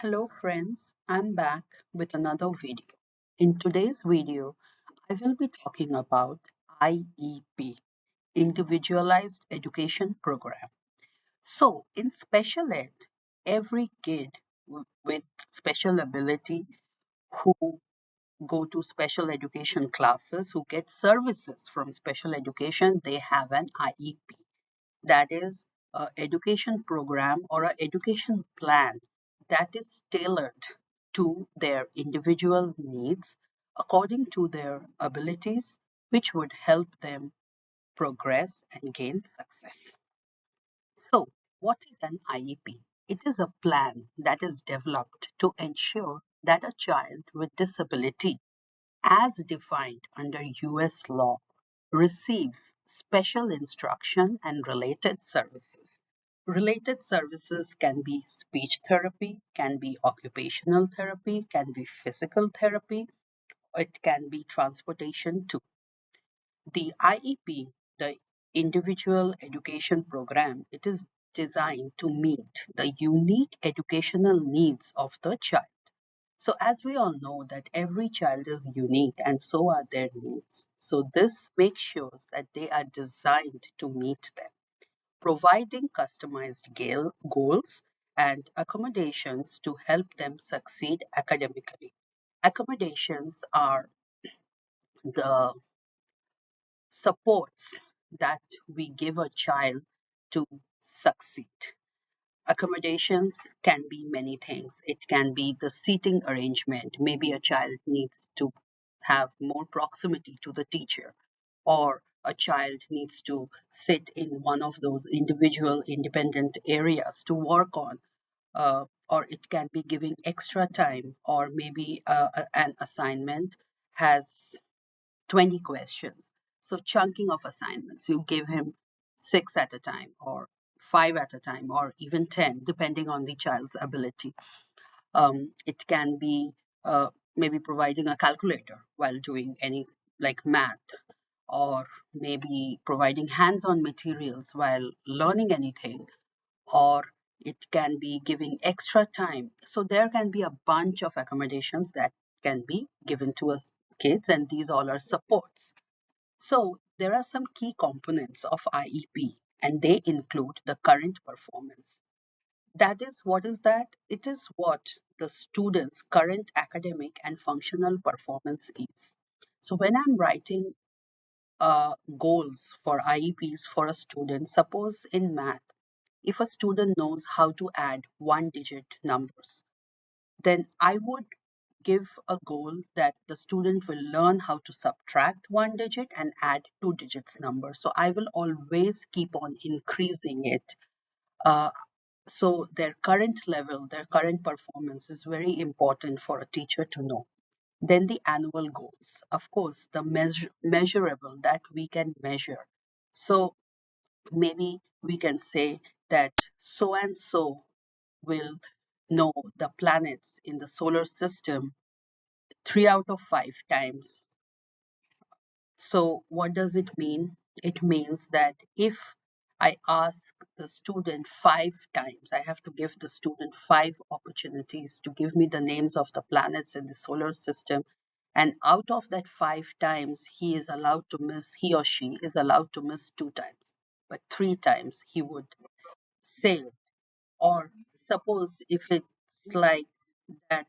Hello friends, I'm back with another video. In today's video, I will be talking about IEP, Individualized Education Program. So, in special ed, every kid with special ability who go to special education classes, who get services from special education, they have an IEP. That is a education program or a education plan that is tailored to their individual needs according to their abilities, which would help them progress and gain success. So, what is an IEP? It is a plan that is developed to ensure that a child with disability, as defined under US law, receives special instruction and related services. Related services can be speech therapy, can be occupational therapy, can be physical therapy, it can be transportation too. The IEP, the Individual Education Program, it is designed to meet the unique educational needs of the child. So, as we all know, that every child is unique and so are their needs. So, this makes sure that they are designed to meet them, providing customized goals and accommodations to help them succeed academically. Accommodations are the supports that we give a child to succeed. Accommodations can be many things. It can be the seating arrangement. Maybe a child needs to have more proximity to the teacher, or a child needs to sit in one of those individual independent areas to work on. Or it can be giving extra time, or maybe an assignment has 20 questions. So, chunking of assignments, you give him six at a time, or five at a time, or even 10, depending on the child's ability. It can be maybe providing a calculator while doing any like math, or maybe providing hands on materials while learning anything, or it can be giving extra time. So, there can be a bunch of accommodations that can be given to us kids, and these all are supports. So, there are some key components of IEP, and they include the current performance. That is, what is that? It is what the student's current academic and functional performance is. So, when I'm writing goals for IEPs for a student, suppose in math, if a student knows how to add one digit numbers, then I would give a goal that the student will learn how to subtract one digit and add two digits number. So I will always keep on increasing it. Uh, so their current level, their current performance is very important for a teacher to know. Then the annual goals, of course, the measurable that we can measure. So maybe we can say that so and so will know the planets in the solar system 3 out of 5 times. So, what does it mean? It means that if I ask the student 5 times, I have to give the student 5 opportunities to give me the names of the planets in the solar system. And out of that 5 times, he or she is allowed to miss 2 times. But 3 times he would say it. Or suppose if it's like that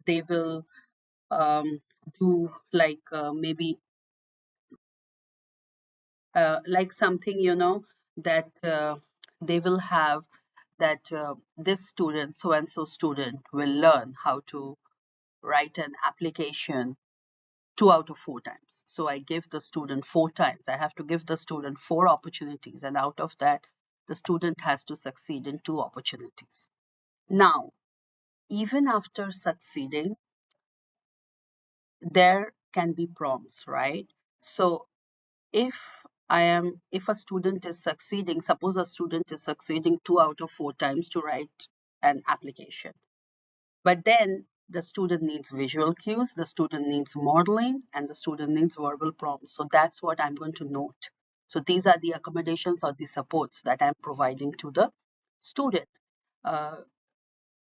they will do like maybe like something that they will have that this student so and so student will learn how to write an application 2 out of 4 times. So I give the student 4 times. I have to give the student 4 opportunities, and out of that the student has to succeed in 2 opportunities. Now, even after succeeding, there can be prompts, right? So if a student is succeeding, suppose a student is succeeding 2 out of 4 times to write an application, but then the student needs visual cues, the student needs modeling, and the student needs verbal prompts. So that's what I'm going to note. So these are the accommodations or the supports that I'm providing to the student. Uh,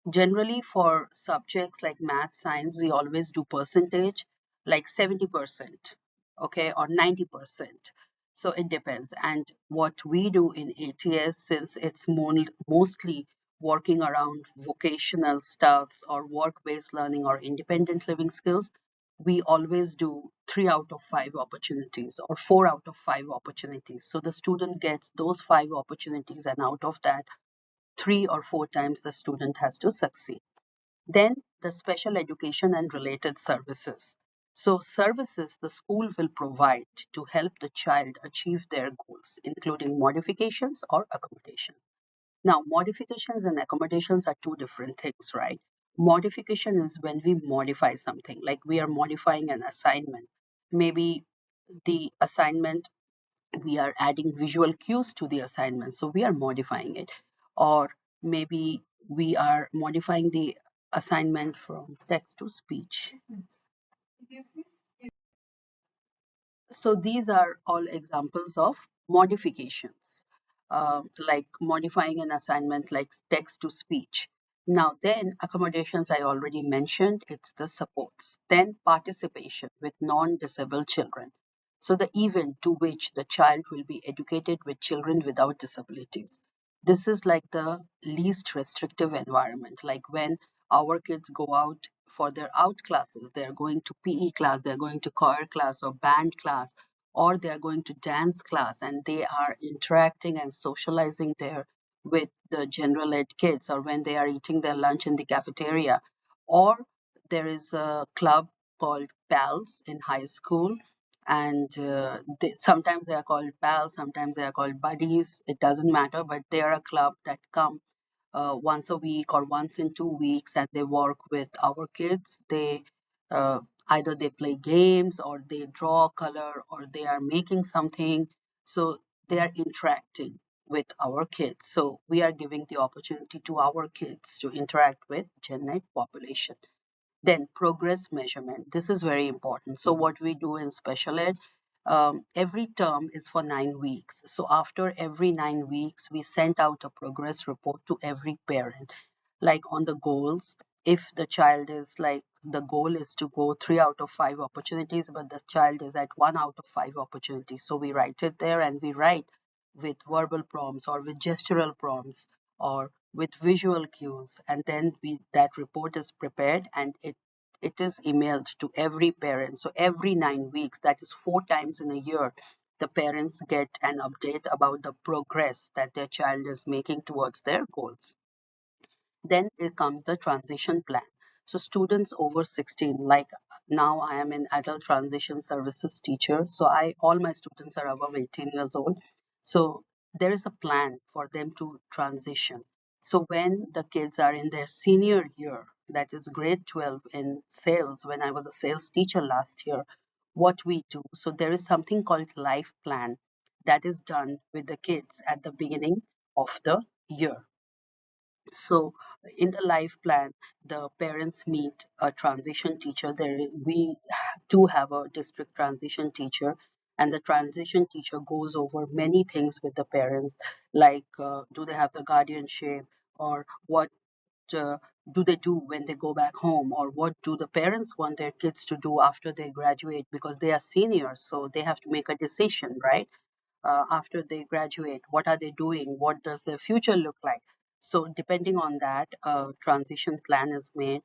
Generally, for subjects like math, science, we always do percentage, like 70%, okay, or 90%. So it depends. And what we do in ATS, since it's mostly working around vocational stuffs or work-based learning or independent living skills, we always do 3 out of 5 opportunities or 4 out of 5 opportunities. So the student gets those 5 opportunities, and out of that, 3 or 4 times the student has to succeed. Then the special education and related services. So, services the school will provide to help the child achieve their goals, including modifications or accommodations. Now, modifications and accommodations are two different things, right? Modification is when we modify something, like we are modifying an assignment. Maybe the assignment, we are adding visual cues to the assignment, so we are modifying it. Or maybe we are modifying the assignment from text to speech. So these are all examples of modifications, like modifying an assignment like text to speech. Now, then accommodations I already mentioned, it's the supports. Then participation with non-disabled children. So the event to which the child will be educated with children without disabilities. This is like the least restrictive environment, like when our kids go out for their out classes, they're going to PE class, they're going to choir class or band class, or they're going to dance class, and they are interacting and socializing there with the general ed kids, or when they are eating their lunch in the cafeteria. Or there is a club called PALS in high school, and sometimes they are called pals, sometimes they are called buddies, it doesn't matter, but they are a club that come once a week or once in 2 weeks, and they work with our kids. They uh, either they play games or they draw color or they are making something. So they are interacting with our kids. So we are giving the opportunity to our kids to interact with Gen Ed population. Then progress measurement. This is very important. So what we do in special ed, every term is for 9 weeks. So after every 9 weeks, we send out a progress report to every parent, like on the goals. If the child is like, the goal is to go 3 out of 5 opportunities, but the child is at 1 out of 5 opportunities. So we write it there, and we write with verbal prompts or with gestural prompts or with visual cues, and then that report is prepared, and it is emailed to every parent. So every 9 weeks, that is 4 times in a year, the parents get an update about the progress that their child is making towards their goals. Then it comes the transition plan. So students over 16, like now I am an adult transition services teacher. So all my students are above 18 years old. So there is a plan for them to transition. So when the kids are in their senior year, that is grade 12 in sales, when I was a sales teacher last year, what we do. So there is something called life plan that is done with the kids at the beginning of the year. So in the life plan, the parents meet a transition teacher. We do have a district transition teacher, and the transition teacher goes over many things with the parents, like do they have the guardianship, or what uh, do they do when they go back home, or what do the parents want their kids to do after they graduate, because they are seniors, so they have to make a decision, right? After they graduate, what are they doing, what does their future look like. So depending on that, a transition plan is made.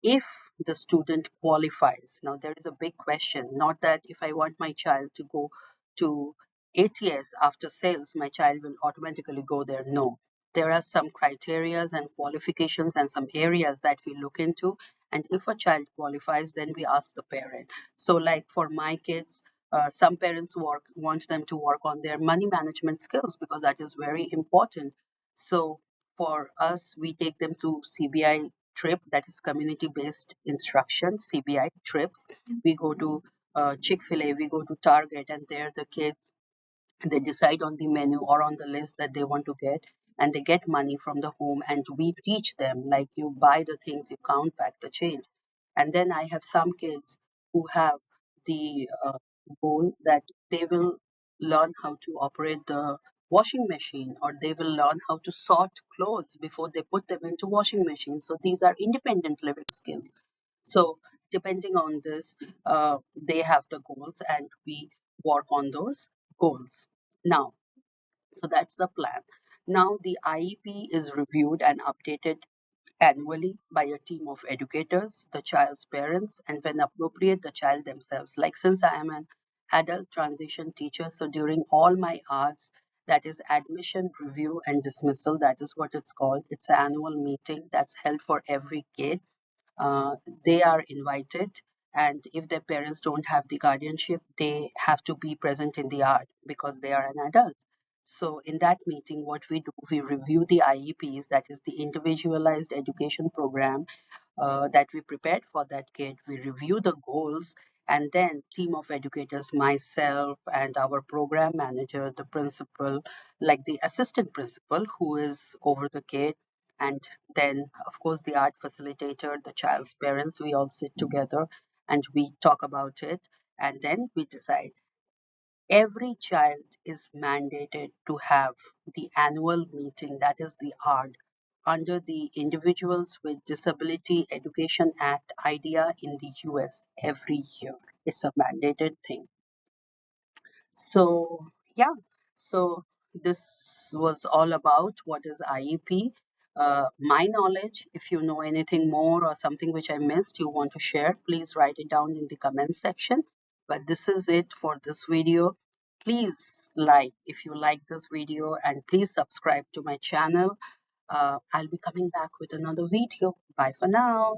If the student qualifies, now there is a big question, not that if I want my child to go to ATS after sales, my child will automatically go there. No, there are some criterias and qualifications and some areas that we look into, and if a child qualifies, then we ask the parent. So like for my kids, some parents want them to work on their money management skills, because that is very important. So for us, we take them to CBI trip, that is community based instruction, CBI trips. We go to Chick-fil-A, we go to Target, and there the kids, they decide on the menu or on the list that they want to get, and they get money from the home, and we teach them, like, you buy the things, you count back the change. And then I have some kids who have the goal that they will learn how to operate the washing machine, or they will learn how to sort clothes before they put them into washing machine. So these are independent living skills. So depending on this, they have the goals and we work on those goals. Now, so that's the plan. Now the IEP is reviewed and updated annually by a team of educators, the child's parents, and when appropriate, the child themselves. Like, since I am an adult transition teacher, so during all my arts, that is admission, review, and dismissal, that is what it's called. It's an annual meeting that's held for every kid. uh, they are invited, and if their parents don't have the guardianship, they have to be present in the art because they are an adult. So in that meeting, what we do, we review the IEPs, that is the Individualized Education Program, that we prepared for that kid. We review the goals, and then team of educators, myself and our program manager, the principal, like the assistant principal who is over the kid, and then of course the art facilitator, the child's parents, we all sit together and we talk about it, and then we decide. Every child is mandated to have the annual meeting, that is the ARD, under the Individuals with Disability Education Act idea in the US every year. It's a mandated thing. So, yeah, so this was all about what is IEP. My knowledge, if you know anything more or something which I missed, you want to share, please write it down in the comment section. But this is it for this video. Please like if you like this video, and please subscribe to my channel. I'll be coming back with another video. Bye for now.